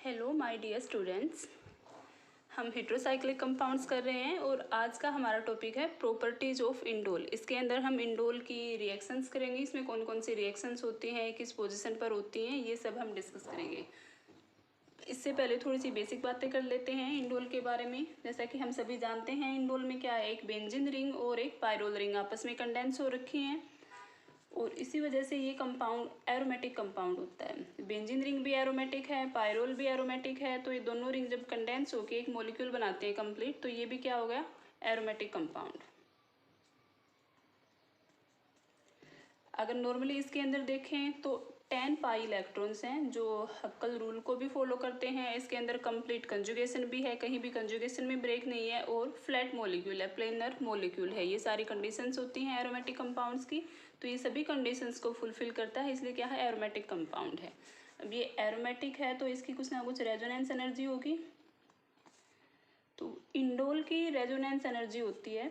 Hello my dear students, हम heterocyclic compounds कर रहे हैं और आज का हमारा टॉपिक है प्रॉपर्टीज़ ऑफ इंडोल। इसके अंदर हम इंडोल की रिएक्शंस करेंगे, इसमें कौन कौन सी रिएक्शंस होती हैं, किस पोजीशन पर होती हैं, ये सब हम डिस्कस करेंगे। इससे पहले थोड़ी सी बेसिक बातें कर लेते हैं इंडोल के बारे में। जैसा कि हम सभी जानते हैं इंडोल में क्या है, एक बेंजीन रिंग और एक पायरोल रिंग आपस में कंडेंस हो रखी हैं और इसी वजह से ये कंपाउंड एरोमेटिक कंपाउंड होता है। बेंजीन रिंग भी एरोमेटिक है, पायरोल भी एरोमेटिक है, तो ये दोनों रिंग जब कंडेंस होकर एक मॉलिक्यूल बनाते हैं कंप्लीट, तो ये भी क्या हो गया, एरोमेटिक कंपाउंड। अगर नॉर्मली इसके अंदर देखें तो 10 पाई इलेक्ट्रॉन्स हैं जो हक्कल रूल को भी फॉलो करते हैं। इसके अंदर कंप्लीट कंजुगेशन भी है, कहीं भी कंजुगेशन में ब्रेक नहीं है और फ्लैट मॉलिक्यूल है, प्लेनर मॉलिक्यूल है। ये सारी कंडीशंस होती हैं एरोमेटिक कंपाउंड्स की, तो ये सभी कंडीशंस को फुलफिल करता है, इसलिए क्या है, एरोमेटिक कंपाउंड है। अब ये एरोमेटिक है तो इसकी कुछ ना कुछ रेजोनेंस एनर्जी होगी। तो इंडोल की रेजोनेंस एनर्जी होती है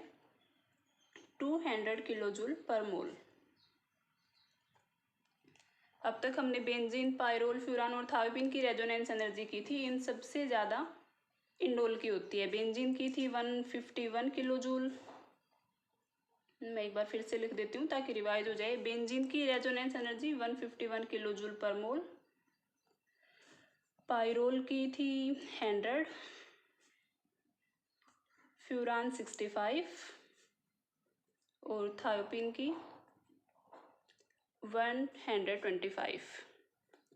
200 किलो जूल पर मोल। अब तक हमने बेंजीन, पायरोल, फ्यूरान और थायोपिन की रेजोनेंस एनर्जी की थी। इन सबसे ज़्यादा इंडोल की होती है। बेंजीन की थी 151 किलो जूल। मैं एक बार फिर से लिख देती हूँ ताकि रिवाइज हो जाए। बेंजीन की रेजोनेंस एनर्जी 151 किलो जूल पर मोल। पायरोल की थी 100, फ्यूरान 65 और थायोपिन की 125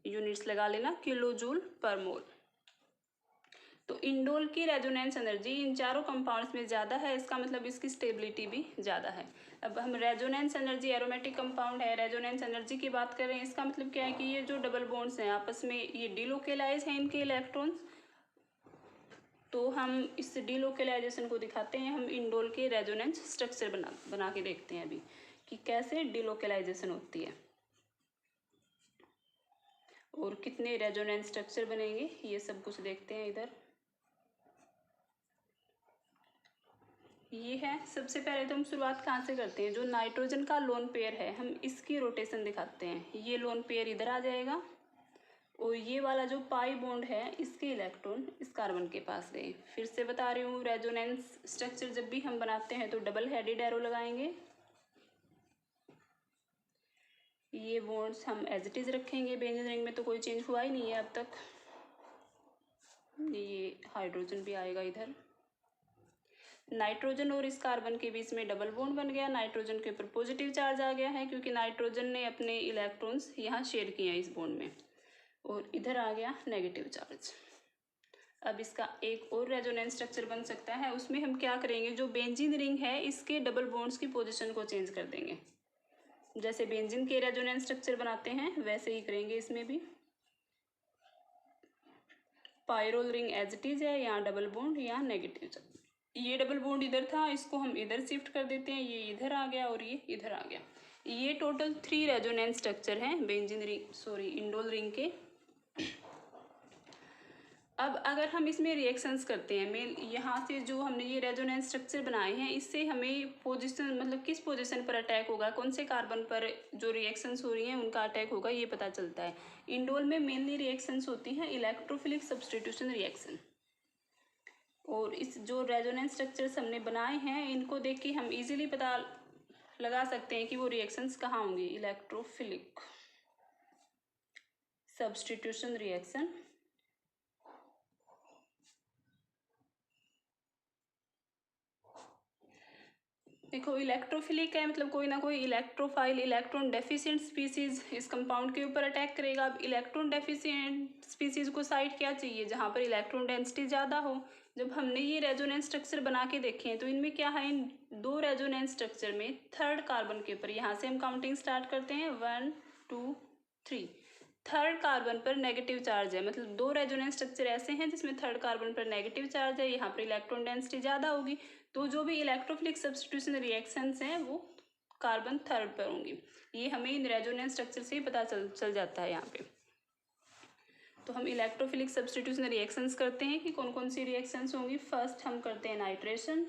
यूनिट्स लगा लेना, किलो जूल पर मोल। तो इंडोल की रेजोनेंस एनर्जी इन चारों कंपाउंड्स में ज़्यादा है, इसका मतलब इसकी स्टेबिलिटी भी ज़्यादा है। अब हम रेजोनेंस एनर्जी, एरोमेटिक कंपाउंड है, रेजोनेंस एनर्जी की बात कर रहे हैं। इसका मतलब क्या है कि ये जो डबल बॉन्ड्स हैं आपस में, ये डिलोकेलाइज हैं इनके इलेक्ट्रॉन्स। तो हम इस डिलोकेलाइजेशन को दिखाते हैं, हम इंडोल के रेजोनेंस स्ट्रक्चर बना के देखते हैं अभी कि कैसे डिलोकेलाइजेशन होती है और कितने रेजोनेंस स्ट्रक्चर बनेंगे, ये सब कुछ देखते हैं इधर। ये है, सबसे पहले तो हम शुरुआत कहाँ से करते हैं, जो नाइट्रोजन का लोन पेयर है हम इसकी रोटेशन दिखाते हैं। ये लोन पेयर इधर आ जाएगा और ये वाला जो पाई बॉन्ड है इसके इलेक्ट्रॉन इस कार्बन के पास गए। फिर से बता रही हूँ, रेजोनेंस स्ट्रक्चर जब भी हम बनाते हैं तो डबल हेडेड एरो लगाएंगे। ये बॉन्ड्स हम एज इट इज रखेंगे, बेंजीन रिंग में तो कोई चेंज हुआ ही नहीं है अब तक। ये हाइड्रोजन भी आएगा इधर। नाइट्रोजन और इस कार्बन के बीच में डबल बॉन्ड बन गया। नाइट्रोजन के ऊपर पॉजिटिव चार्ज आ गया है क्योंकि नाइट्रोजन ने अपने इलेक्ट्रॉन्स यहाँ शेयर किए हैं इस बॉन्ड में, और इधर आ गया नेगेटिव चार्ज। अब इसका एक और रेजोनेंस स्ट्रक्चर बन सकता है, उसमें हम क्या करेंगे, जो बेंजीन रिंग है इसके डबल बॉन्ड्स की पोजीशन को चेंज कर देंगे। जैसे बेंजीन के रेजोनेंस स्ट्रक्चर बनाते हैं वैसे ही करेंगे इसमें भी। Pyrrole ring as it is है, यहाँ डबल बॉन्ड, यहाँ नेगेटिव चार्ज। ये डबल बॉन्ड इधर था, इसको हम इधर शिफ्ट कर देते हैं, ये इधर आ गया और ये इधर आ गया। ये टोटल 3 रेजोनेंस स्ट्रक्चर हैं benzene ring, sorry indole ring के। अब अगर हम इसमें रिएक्शंस करते हैं, मेन यहाँ से जो हमने ये रेजोनेंस स्ट्रक्चर बनाए हैं इससे हमें पोजीशन, मतलब किस पोजीशन पर अटैक होगा, कौन से कार्बन पर जो रिएक्शंस हो रही हैं उनका अटैक होगा, ये पता चलता है। इंडोल में मेनली रिएक्शंस होती हैं इलेक्ट्रोफिलिक सब्स्टिट्यूशन रिएक्शन, और इस जो रेजोनेंस स्ट्रक्चर्स हमने बनाए हैं इनको देख के हम इजीली पता लगा सकते हैं कि वो रिएक्शंस कहाँ होंगी। इलेक्ट्रोफिलिक सब्स्टिट्यूशन रिएक्शन, देखो इलेक्ट्रोफिलिक है मतलब कोई ना कोई इलेक्ट्रोफाइल, इलेक्ट्रॉन डेफिशिएंट स्पीसीज इस कंपाउंड के ऊपर अटैक करेगा। अब इलेक्ट्रॉन डेफिशिएंट स्पीसीज को साइट क्या चाहिए, जहाँ पर इलेक्ट्रॉन डेंसिटी ज़्यादा हो। जब हमने ये रेजोनेंस स्ट्रक्चर बना के देखे हैं तो इनमें क्या है, इन 2 रेजोनेंस स्ट्रक्चर में थर्ड कार्बन के ऊपर, यहाँ से हम काउंटिंग स्टार्ट करते हैं 1 2 3, थर्ड कार्बन पर नेगेटिव चार्ज है। मतलब 2 रेजोनेंस स्ट्रक्चर ऐसे हैं जिसमें थर्ड कार्बन पर नेगेटिव चार्ज है, यहाँ पर इलेक्ट्रॉन डेंसिटी ज़्यादा होगी, तो जो भी इलेक्ट्रोफिलिक सब्स्टिट्यूशन रिएक्शंस हैं वो कार्बन थर्ड पर होंगी। ये हमें इन रेजोनेंस स्ट्रक्चर से ही पता चल जाता है यहाँ पे। तो हम इलेक्ट्रोफिलिक सब्स्टिट्यूशन रिएक्शंस करते हैं कि कौन कौन सी रिएक्शंस होंगी। फर्स्ट हम करते हैं नाइट्रेशन।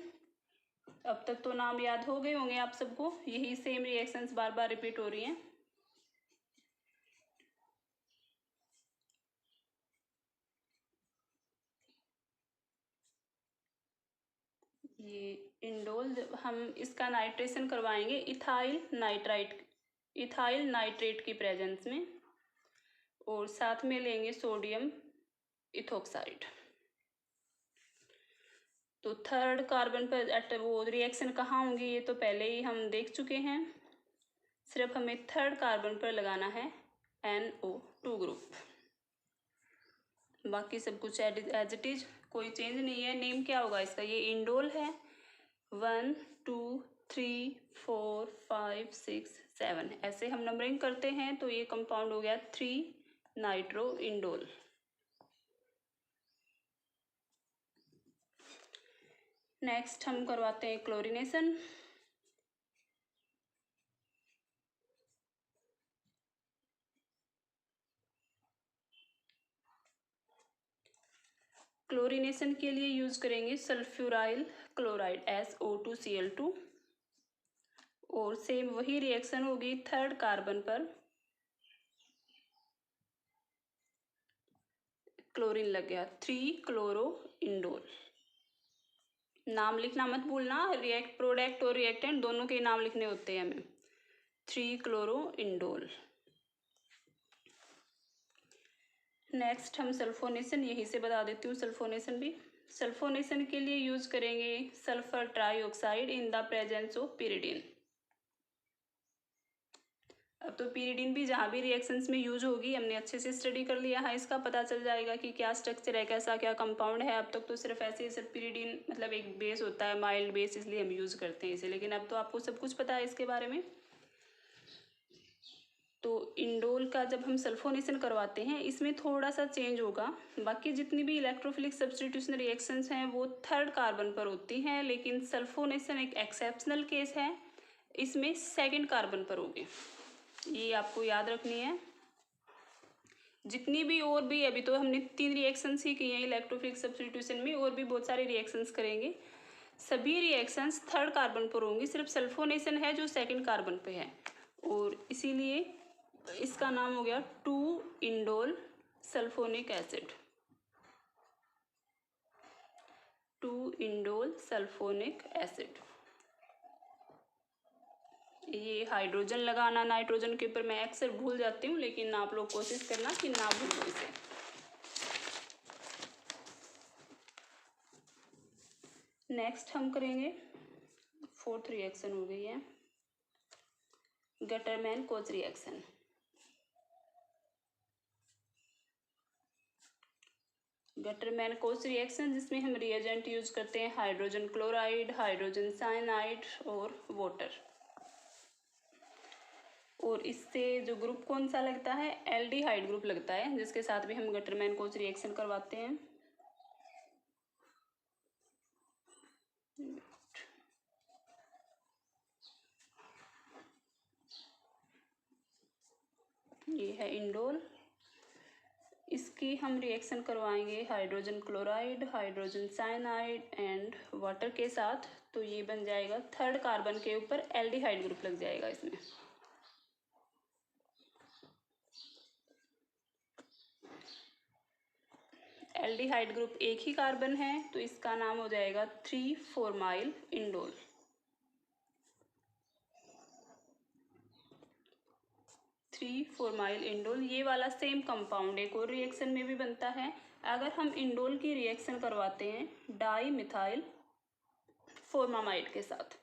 अब तक तो नाम याद हो गए होंगे आप सबको, यही सेम रिएक्शंस बार बार रिपीट हो रही हैं। ये इंडोल हम इसका नाइट्रेशन करवाएंगे इथाइल नाइट्रेट की प्रेजेंस में, और साथ में लेंगे सोडियम इथोक्साइड। तो थर्ड कार्बन पर वो रिएक्शन कहाँ होंगी ये तो पहले ही हम देख चुके हैं। सिर्फ हमें थर्ड कार्बन पर लगाना है NO2 ग्रुप। बाकी सब कुछ एज इट इज, कोई चेंज नहीं है। नेम क्या होगा इसका, ये इंडोल है। 1 2 3 4 5 6 7 ऐसे हम नंबरिंग करते हैं, तो ये कंपाउंड हो गया 3 नाइट्रो इंडोल। नेक्स्ट हम करवाते हैं क्लोरीनेशन। क्लोरीनेशन के लिए यूज करेंगे सल्फ्यूराइल क्लोराइड SO2Cl2, और सेम वही रिएक्शन होगी थर्ड कार्बन पर क्लोरीन लग गया 3 क्लोरो इंडोल। नाम लिखना मत भूलना, प्रोडक्ट और रिएक्टेंट दोनों के नाम लिखने होते हैं हमें। 3 क्लोरो इंडोल। नेक्स्ट हम सल्फोनेशन, यहीं से बता देती हूँ सल्फोनेशन भी। सल्फोनेशन के लिए यूज करेंगे sulphur trioxide in the presence of pyridine. अब तो पिरिडीन भी जहाँ भी रिएक्शंस में यूज होगी हमने अच्छे से स्टडी कर लिया है, इसका पता चल जाएगा कि क्या स्ट्रक्चर है, कैसा क्या कंपाउंड है। अब तक तो सिर्फ ऐसे ही सिर्फ पिरिडीन मतलब एक बेस होता है, माइल्ड बेस, इसलिए हम यूज करते हैं इसे, लेकिन अब तो आपको सब कुछ पता है इसके बारे में। तो इंडोल का जब हम सल्फोनेशन करवाते हैं इसमें थोड़ा सा चेंज होगा। बाकी जितनी भी इलेक्ट्रोफिलिक सब्स्टिट्यूशन रिएक्शंस हैं वो थर्ड कार्बन पर होती हैं, लेकिन सल्फोनेशन एक एक्सेप्शनल केस है, इसमें सेकंड कार्बन पर होगी। ये आपको याद रखनी है। जितनी भी और भी अभी तो हमने 3 रिएक्शंस ही की हैं इलेक्ट्रोफिलिक सब्स्टिट्यूशन में, और भी बहुत सारे रिएक्शंस करेंगे। सभी रिएक्शंस थर्ड कार्बन पर होंगी, सिर्फ सल्फोनेशन है जो सेकंड कार्बन पे है, और इसीलिए इसका नाम हो गया 2 indole sulphonic acid. 2 indole sulphonic acid. ये हाइड्रोजन लगाना नाइट्रोजन के ऊपर मैं अक्सर भूल जाती हूँ, लेकिन आप लोग कोशिश करना कि ना भूलो इसे। नेक्स्ट हम करेंगे फोर्थ रिएक्शन हो गई है Gattermann coach reaction. Gattermann coach reaction जिसमें हम रिएजेंट यूज करते हैं हाइड्रोजन क्लोराइड, हाइड्रोजन साइनाइड और वाटर। और इससे जो ग्रुप कौन सा लगता है, एल्डिहाइड ग्रुप लगता है, जिसके साथ भी हम गटरमैन कोच रिएक्शन करवाते हैं। ये है इंडोल, इसकी हम रिएक्शन करवाएंगे hydrogen chloride, hydrogen cyanide and water के साथ, तो ये बन जाएगा थर्ड कार्बन के ऊपर एल्डिहाइड ग्रुप लग जाएगा इसमें। एल्डिहाइड ग्रुप एक ही कार्बन है, तो इसका नाम हो जाएगा 3-4-माइल इंडोल। 3-4-माइल इंडोल, ये वाला सेम कंपाउंड एक और रिएक्शन में भी बनता है। अगर हम इंडोल की रिएक्शन करवाते हैं डाई मिथाइल फॉर्मामाइड के साथ।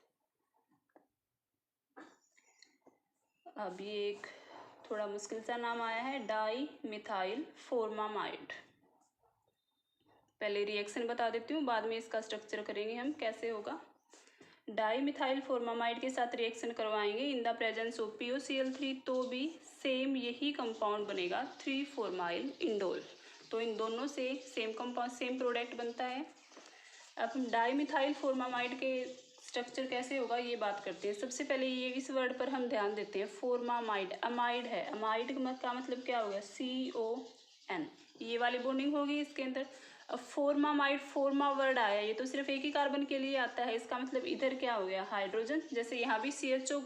अब ये एक थोड़ा मुश्किल सा नाम आया है, डाई मिथाइल फॉर्मामाइड। पहले रिएक्शन बता देती हूँ, बाद में इसका स्ट्रक्चर करेंगे हम कैसे होगा। डाई मिथाइल फॉर्मामाइड के साथ रिएक्शन करवाएंगे in the presence of POCl3, तो भी सेम यही कंपाउंड बनेगा 3-4-माइल इंडोल। तो इन दोनों से सेम कंपाउंड सेम प्रोडक्ट बनता है। अब हम डाई मिथाइल फॉर्मामाइड के स्ट्रक्चर कैसे होगा ये बात करते हैं। सबसे पहले ये इस वर्ड पर हम ध्यान देते हैं, फॉर्मामाइड, अमाइड है, अमाइड का मतलब क्या होगा, CON, ये वाली बॉन्डिंग होगी इसके अंदर। अब फॉर्मामाइड, फॉर्मा वर्ड आया, ये तो सिर्फ एक ही कार्बन के लिए आता है, इसका मतलब इधर क्या हो गया, हाइड्रोजन। जैसे यहाँ भी CHO,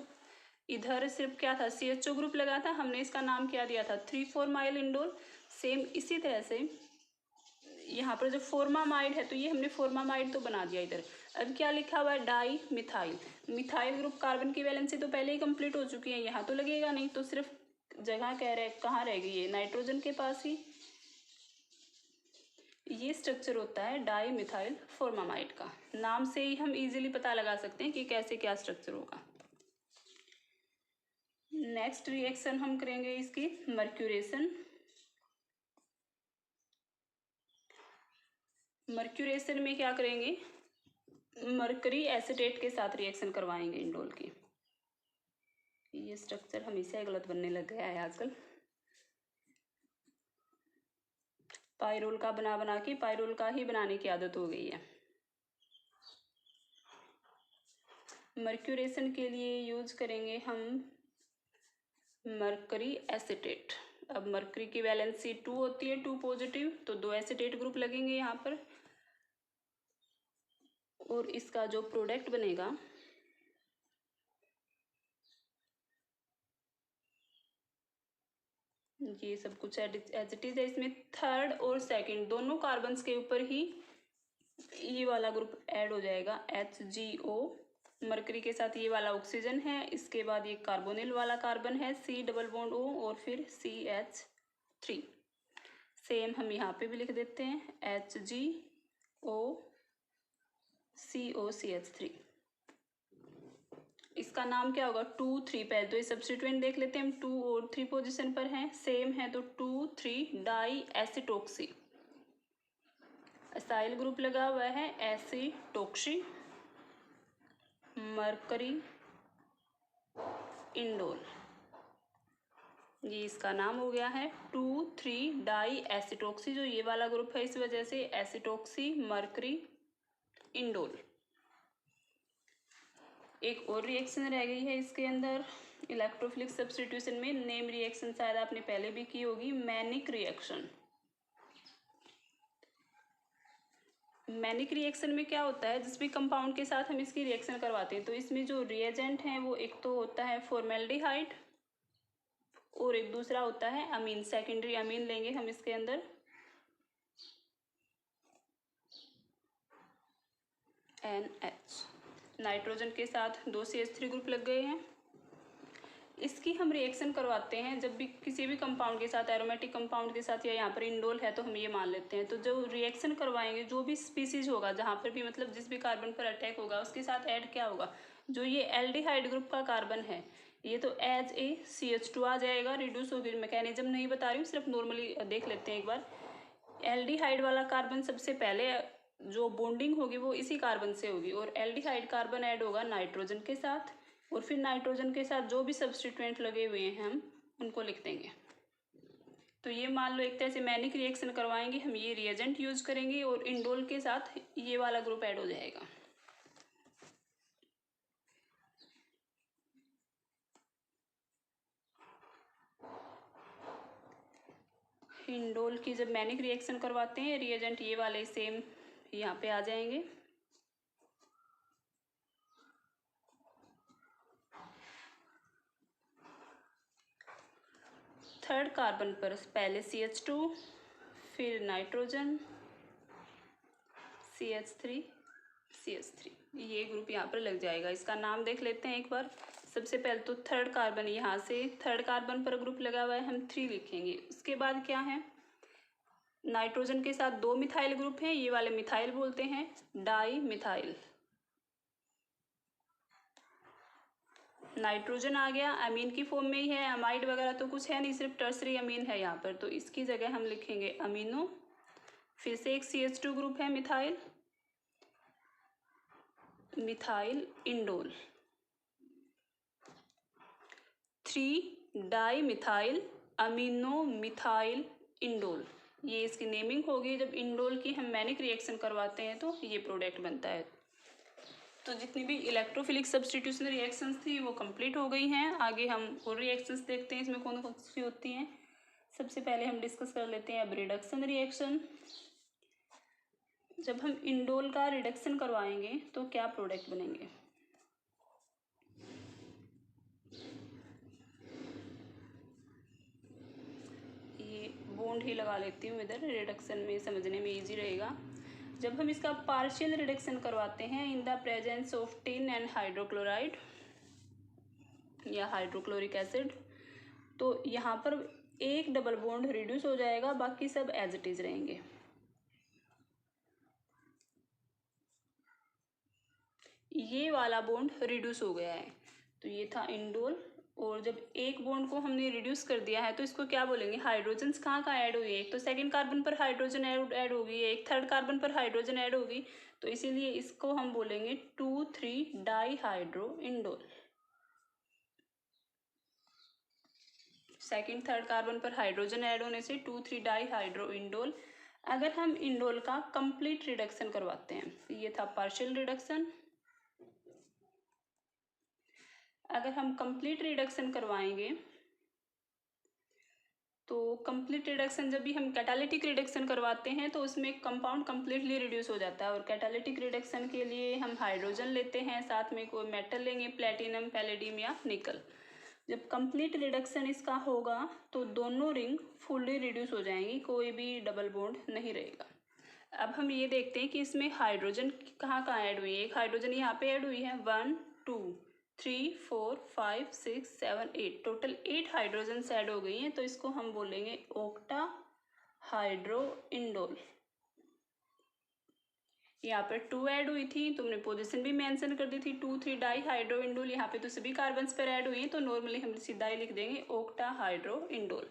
इधर सिर्फ क्या था, CHO ग्रुप लगा था, हमने इसका नाम क्या दिया था, 3-4-माइल इंडोल। सेम इसी तरह से यहाँ पर जो फॉर्मामाइड है तो ये हमने फॉर्मामाइड तो बना दिया इधर। अब क्या लिखा हुआ है, di methyl. Methyl group carbon की वैलेंसी तो पहले ही कंप्लीट हो चुकी है, यहाँ तो लगेगा नहीं, तो सिर्फ जगह कह रहे कहाँ रह गई है, नाइट्रोजन के पास ही। ये स्ट्रक्चर होता है डाई मिथाइल फॉर्मामाइड का। नाम से ही हम इजीली पता लगा सकते हैं कि कैसे क्या स्ट्रक्चर होगा। नेक्स्ट रिएक्शन हम करेंगे इसकी मर्क्यूरेशन। मर्क्यूरेशन में क्या करेंगे, मरकरी एसीटेट के साथ रिएक्शन करवाएंगे इंडोल की। ये स्ट्रक्चर हमेशा गलत बनने लग गया है आजकल। पाइरोल का बना बना के पाइरोल का ही बनाने की आदत हो गई है। मर्क्यूरेशन के लिए यूज करेंगे हम मरकरी एसीटेट। अब मरकरी की वैलेंसी 2 होती है, 2 पॉजिटिव, तो 2 एसीटेट ग्रुप लगेंगे यहाँ पर। और इसका जो प्रोडक्ट बनेगा ये सब कुछ एज इट इज है। इसमें थर्ड और सेकंड दोनों कार्बन्स के ऊपर ही ये वाला ग्रुप ऐड हो जाएगा, HgO। मरकरी के साथ ये वाला ऑक्सीजन है, इसके बाद ये कार्बोनिल वाला कार्बन है, C डबल बॉन्ड O और फिर CH3। सेम हम यहाँ पे भी लिख देते हैं, HgO COCH3। इसका नाम क्या होगा, 2 3। पहले तो ये सब्स्टिट्यूएंट देख लेते हैं हम, 2 और 3 पोजीशन पर हैं, सेम है, तो 2 3 डाई एसिटोक्सी। असाइल ग्रुप लगा हुआ है, एसिटोक्सी मरकरी इंडोल। ये इसका नाम हो गया है 2 3 डाई एसिटोक्सी। जो ये वाला ग्रुप है इस वजह से एसिटोक्सी मरकरी इंडोल। एक और रिएक्शन रह गई है इसके अंदर इलेक्ट्रोफिलिक सब्स्टिट्यूशन में। नेम रिएक्शन शायद आपने पहले भी की होगी, मैनिक रिएक्शन। मैनिक रिएक्शन में क्या होता है, जिस भी कंपाउंड के साथ हम इसकी रिएक्शन करवाते हैं तो इसमें जो रिएजेंट हैं वो एक तो होता है फॉर्मेल्डिहाइड और एक दूसरा होता है अमीन। सेकेंडरी अमीन लेंगे हम इसके अंदर, NH। नाइट्रोजन के साथ 2 CH3 ग्रुप लग गए हैं। इसकी हम रिएक्शन करवाते हैं जब भी किसी भी कंपाउंड के साथ, एरोमेटिक कंपाउंड के साथ, या यहाँ पर इंडोल है तो हम ये मान लेते हैं। तो जो रिएक्शन करवाएंगे, जो भी स्पीसीज होगा जहाँ पर भी मतलब जिस भी कार्बन पर अटैक होगा उसके साथ ऐड क्या होगा, जो ये एल्डिहाइड ग्रुप का कार्बन है ये तो एज ए CH2 आ जाएगा, रिड्यूस होगी। मैकेनिज्म नहीं बता रही हूँ, सिर्फ नॉर्मली देख लेते हैं एक बार। एल्डिहाइड वाला कार्बन सबसे पहले जो बॉन्डिंग होगी वो इसी कार्बन से होगी, और एल्डिहाइड कार्बन ऐड होगा नाइट्रोजन के साथ, और फिर नाइट्रोजन के साथ जो भी सब्स्टिट्यूएंट लगे हुए हैं हम उनको लिख देंगे। तो ये मान लो एक तरह से मैनिक रिएक्शन करवाएंगे हम, ये रिएजेंट यूज करेंगे और इंडोल के साथ ये वाला ग्रुप ऐड हो जाएगा। इंडोल की जब मैनिक रिएक्शन करवाते हैं रिएजेंट ये वाले सेम यहाँ पे आ जाएंगे। थर्ड कार्बन पर पहले CH2, फिर नाइट्रोजन, CH3 CH3, ये ग्रुप यहाँ पर लग जाएगा। इसका नाम देख लेते हैं एक बार। सबसे पहले तो थर्ड कार्बन, यहाँ से थर्ड कार्बन पर ग्रुप लगा हुआ है, हम 3 लिखेंगे। उसके बाद क्या है, नाइट्रोजन के साथ 2 मिथाइल ग्रुप हैं, ये वाले मिथाइल बोलते हैं, डाई मिथाइल। नाइट्रोजन आ गया, अमीन की फॉर्म में ही है, अमाइड वगैरह तो कुछ है नहीं, सिर्फ टर्सरी अमीन है यहाँ पर, तो इसकी जगह हम लिखेंगे अमीनो। फिर से एक CH2 ग्रुप है methyl, methyl indole. 3 di methyl amino methyl indole, ये इसकी नेमिंग होगी। जब इंडोल की हम मैनिक रिएक्शन करवाते हैं तो ये प्रोडक्ट बनता है। तो जितनी भी इलेक्ट्रोफिलिक सब्स्टिट्यूशन रिएक्शंस थी वो कंप्लीट हो गई हैं। आगे हम और रिएक्शंस देखते हैं इसमें कौन कौन सी होती हैं। सबसे पहले हम डिस्कस कर लेते हैं अब रिडक्शन रिएक्शन। जब हम इंडोल का रिडक्शन करवाएंगे तो क्या प्रोडक्ट बनेंगे, ये बॉन्ड ही लगा लेती हूँ इधर, रिडक्शन में समझने में इजी रहेगा। जब हम इसका पार्शियल रिडक्शन करवाते हैं in the presence of tin and hydrochloride या हाइड्रोक्लोरिक एसिड, तो यहाँ पर एक डबल बॉन्ड रिड्यूस हो जाएगा, बाकी सब एज इट इज रहेंगे। ये वाला बॉन्ड रिड्यूस हो गया है, तो ये था इंडोल। और जब एक बॉन्ड को हमने रिड्यूस कर दिया है तो इसको क्या बोलेंगे, हाइड्रोजन्स कहाँ कहाँ ऐड हुई है, एक तो सेकंड कार्बन पर हाइड्रोजन ऐड होगी, एक थर्ड कार्बन पर हाइड्रोजन ऐड होगी, तो इसीलिए इसको हम बोलेंगे 2,3 dihydro indole. Second third carbon पर हाइड्रोजन ऐड होने से 2,3 डाईहाइड्रो इंडोल। अगर हम इंडोल का कंप्लीट रिडक्शन करवाते हैं, ये था पार्शियल रिडक्शन। अगर हम कंप्लीट रिडक्शन करवाएंगे तो कंप्लीट रिडक्शन जब भी हम कैटालिटिक रिडक्शन करवाते हैं तो उसमें कंपाउंड कंप्लीटली रिड्यूस हो जाता है। और कैटालिटिक रिडक्शन के लिए हम हाइड्रोजन लेते हैं, साथ में कोई मेटल लेंगे, प्लेटिनम, पैलेडियम या निकल। जब कंप्लीट रिडक्शन इसका होगा तो दोनों रिंग फुल्ली रिड्यूस हो जाएंगी, कोई भी डबल बॉन्ड नहीं रहेगा। अब हम ये देखते हैं कि इसमें हाइड्रोजन कहाँ कहाँ ऐड हुई है। एक हाइड्रोजन यहाँ पे ऐड हुई है, 1 2 3 4 5 6 7 8, टोटल 8 हाइड्रोजन ऐड हो गई हैं, तो इसको हम बोलेंगे ऑक्टा हाइड्रो इंडोल। यहाँ पर 2 ऐड हुई थी, तुमने पोजीशन भी मेंशन कर दी थी, 2,3 डाई हाइड्रो इंडोल। यहाँ पे तो सभी कार्बन्स पर ऐड हुई हैं, तो नॉर्मली हम सीधा ही लिख देंगे ऑक्टा हाइड्रो इंडोल।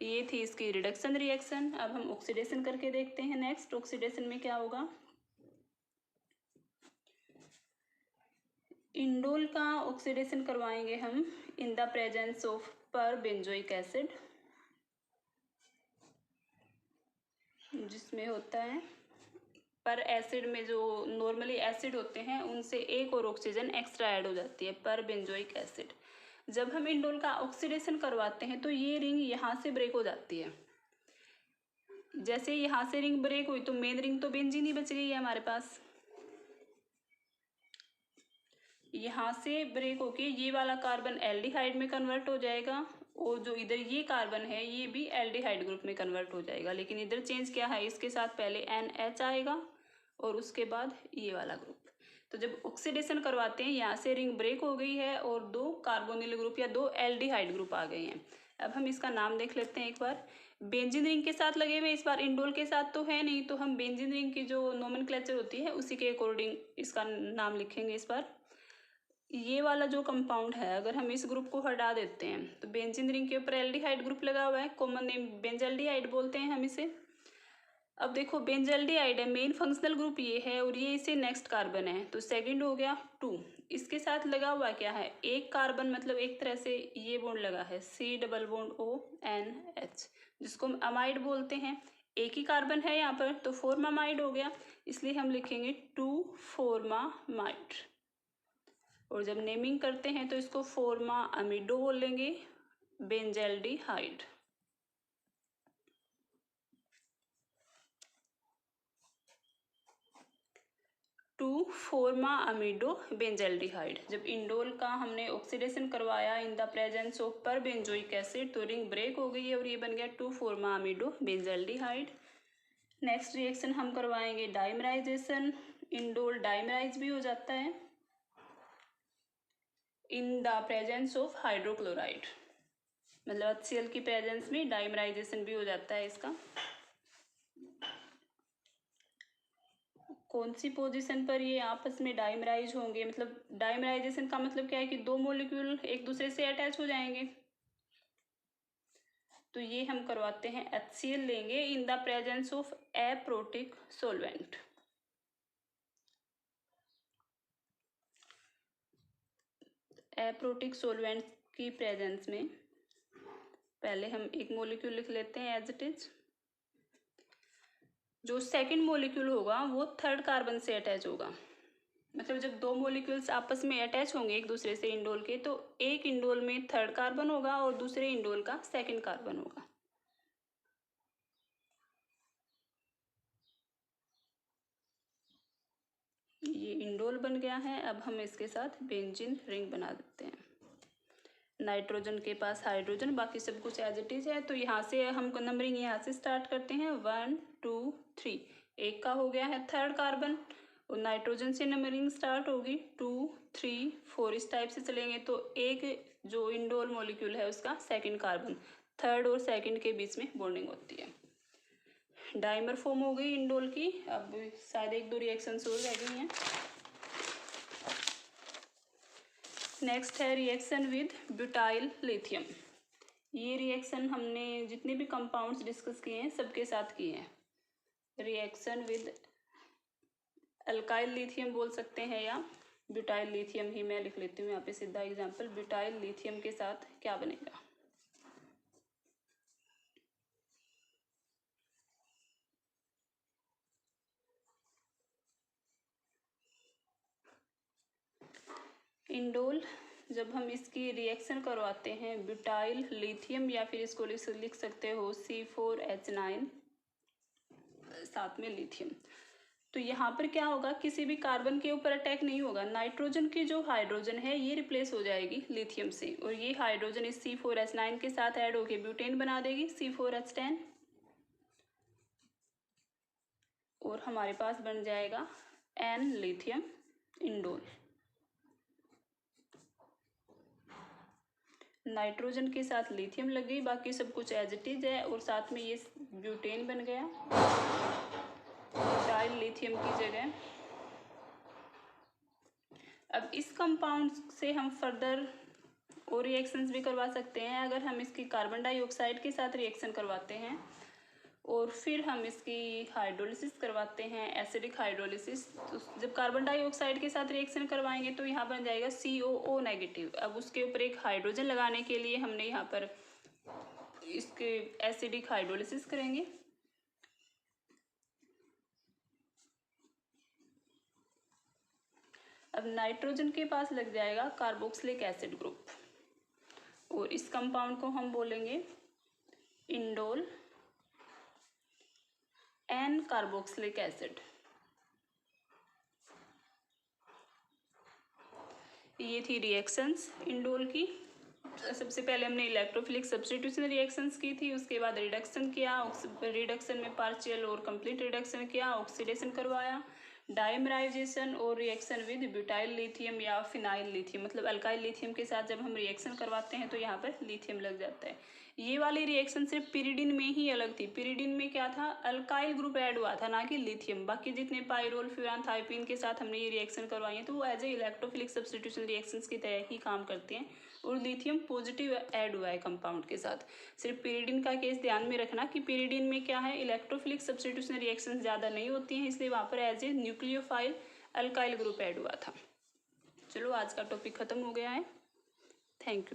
ये थी इसकी रिडक्शन रिएक्शन। अब हम ऑक्सीडेशन करके देखते हैं। नेक्स्ट ऑक्सीडेशन में क्या होगा, इंडोल का ऑक्सीडेशन करवाएंगे हम इन द प्रेजेंस ऑफ पर बेंजोइक एसिड, जिसमें होता है पर एसिड में जो नॉर्मली एसिड होते हैं उनसे एक और ऑक्सीजन एक्स्ट्रा ऐड हो जाती है, पर बेंजोइक एसिड। जब हम इंडोल का ऑक्सीडेशन करवाते हैं तो ये रिंग यहाँ से ब्रेक हो जाती है। जैसे यहाँ से रिंग ब्रेक हुई तो मेन रिंग तो बेंजीन ही बच गई है हमारे पास। यहाँ से ब्रेक होके ये वाला कार्बन एल्डिहाइड में कन्वर्ट हो जाएगा, और जो इधर ये कार्बन है ये भी एल्डिहाइड ग्रुप में कन्वर्ट हो जाएगा। लेकिन इधर चेंज क्या है, इसके साथ पहले NH आएगा और उसके बाद ये वाला ग्रुप। तो जब ऑक्सीडेशन करवाते हैं यहाँ से रिंग ब्रेक हो गई है और 2 कार्बोनिल ग्रुप या 2 एल्डिहाइड ग्रुप आ गए हैं। अब हम इसका नाम देख लेते हैं एक बार। बेंजीन रिंग के साथ लगे हुए, इस बार इंडोल के साथ तो है नहीं, तो हम बेंजीन रिंग की जो नोमेनक्लेचर होती है उसी के अकॉर्डिंग इसका नाम लिखेंगे इस बार। ये वाला जो कंपाउंड है, अगर हम इस ग्रुप को हटा देते हैं तो बेंजीन रिंग के ऊपर एल्डिहाइड ग्रुप लगा हुआ है, कॉमन नेम बेंजल्डिहाइड बोलते हैं हम इसे। अब देखो बेंजल्डिहाइड है, मेन फंक्शनल ग्रुप ये है और ये इसे नेक्स्ट कार्बन है, तो सेकंड हो गया 2। इसके साथ लगा हुआ क्या है, एक कार्बन, मतलब एक तरह से ये बॉन्ड लगा है, C+ONH, जिसको हम अमाइड बोलते हैं। एक ही कार्बन है यहाँ पर, तो फॉर्मामाइड हो गया, इसलिए हम लिखेंगे 2-फॉर्मामाइड। और जब नेमिंग करते हैं तो इसको फॉर्मा अमीडो बोलेंगे, बेंजल्डिहाइड। टू फॉर्मा अमीडो बेंजल्डिहाइड। जब इंडोल का हमने ऑक्सीडेशन करवाया इन द प्रेजेंस ऑफ पर बेंजोइक एसिड तो रिंग ब्रेक हो गई है और ये बन गया 2 फॉर्मा अमीडो बेंजल्डिहाइड। नेक्स्ट रिएक्शन हम करवाएंगे डाइमराइजेशन। इंडोल डाइमराइज भी हो जाता है in the presence of hydrochloride, मतलब HCl की प्रेजेंस में डाइमराइजेशन भी हो जाता है इसका। कौन सी पोजीशन पर ये आपस में डाइमराइज होंगे, मतलब डाइमराइजेशन का मतलब क्या है कि 2 मॉलिक्यूल एक दूसरे से अटैच हो जाएंगे। तो ये हम करवाते हैं, HCl लेंगे in the presence of aprotic solvent. Aprotic solvent की प्रेजेंस में पहले हम एक मॉलिक्यूल लिख लेते हैं एज इट इज। जो सेकंड मॉलिक्यूल होगा वो थर्ड कार्बन से अटैच होगा, मतलब जब 2 मॉलिक्यूल्स आपस में अटैच होंगे एक दूसरे से इंडोल के, तो एक इंडोल में थर्ड कार्बन होगा और दूसरे इंडोल का सेकंड कार्बन होगा। ये इंडोल बन गया है। अब हम इसके साथ बेंजीन रिंग बना देते हैं। नाइट्रोजन के पास हाइड्रोजन, बाकी सब कुछ एज इट इज है। तो यहाँ से हम नंबरिंग यहाँ से स्टार्ट करते हैं 1 2 3, एक का हो गया है थर्ड कार्बन, और नाइट्रोजन से नंबरिंग स्टार्ट होगी 2 3 4, इस टाइप से चलेंगे। तो एक जो इंडोल मॉलिक्यूल है उसका सेकंड कार्बन, थर्ड और सेकंड के बीच में बॉन्डिंग होती है, डाइमर फॉर्म हो गई इंडोल की। अब शायद एक दो रिएक्शंस और रह गई हैं। नेक्स्ट है रिएक्शन विद ब्यूटाइल लिथियम। ये रिएक्शन हमने जितने भी कंपाउंड्स डिस्कस किए हैं सबके साथ किए हैं। रिएक्शन विद अल्काइल लिथियम बोल सकते हैं या ब्यूटाइल लिथियम ही मैं लिख लेती हूँ यहाँ पे सीधा एग्जांपल। ब्यूटाइल लिथियम के साथ क्या बनेगा, इंडोल जब हम इसकी रिएक्शन करवाते हैं ब्यूटाइल लिथियम, या फिर इसको लिख सकते हो C4H9 साथ में लिथियम, तो यहाँ पर क्या होगा, किसी भी कार्बन के ऊपर अटैक नहीं होगा। नाइट्रोजन की जो हाइड्रोजन है ये रिप्लेस हो जाएगी लिथियम से, और ये हाइड्रोजन इस C4H9 के साथ ऐड होके ब्यूटेन बना देगी C4H10, और हमारे पास बन जाएगा N लिथियम इंडोल। नाइट्रोजन के साथ लिथियम लग गई, बाकी सब कुछ एज इट इज है, और साथ में ये ब्यूटेन बन गया ब्यूटाइल लिथियम की जगह। अब इस कंपाउंड से हम फर्दर और रिएक्शंस भी करवा सकते हैं। अगर हम इसकी कार्बन डाइऑक्साइड के साथ रिएक्शन करवाते हैं और फिर हम इसकी हाइड्रोलिसिस करवाते हैं, एसिडिक हाइड्रोलिसिस, तो जब कार्बन डाइऑक्साइड के साथ रिएक्शन करवाएंगे तो यहाँ बन जाएगा COO नेगेटिव। अब उसके ऊपर एक हाइड्रोजन लगाने के लिए हमने यहाँ पर इसके एसिडिक हाइड्रोलिसिस करेंगे। अब नाइट्रोजन के पास लग जाएगा कार्बोक्सिलिक एसिड ग्रुप, और इस कंपाउंड को हम बोलेंगे इंडोल N कार्बोक्सिलिक एसिड। ये थी रिएक्शंस इंडोल की। सबसे पहले हमने इलेक्ट्रोफिलिक सब्स्टिट्यूशन रिएक्शंस की थी, उसके बाद रिडक्शन किया, रिडक्शन में पार्शियल और कंप्लीट रिडक्शन किया, ऑक्सीडेशन करवाया, डाइमराइजेशन और रिएक्शन विद ब्यूटाइल लिथियम या फिनाइल लिथियम, मतलब अल्काइल लिथियम के साथ जब हम रिएक्शन करवाते हैं तो यहाँ पर लिथियम लग जाता है। ये वाली रिएक्शन सिर्फ पिरिडिन में ही अलग थी। पिरिडिन में क्या था, अल्काइल ग्रुप ऐड हुआ था, ना कि लिथियम। बाकी जितने पाइरोल फ्यूरान थाइपीन के साथ हमने ये रिएक्शन करवाई है तो वो as a electrophilic substitution reactions की तरह ही काम करते हैं, और लिथियम पॉजिटिव ऐड हुआ है कंपाउंड के साथ। सिर्फ पिरिडिन का केस ध्यान में रखना कि पिरिडिन में क्या है, इलेक्ट्रोफिलिक सब्स्टिट्यूशन रिएक्शंस ज़्यादा नहीं होती हैं, इसलिए वहाँ पर as a nucleophile alkyl group add हुआ था। चलो आज का टॉपिक खत्म हो गया है। Thank you.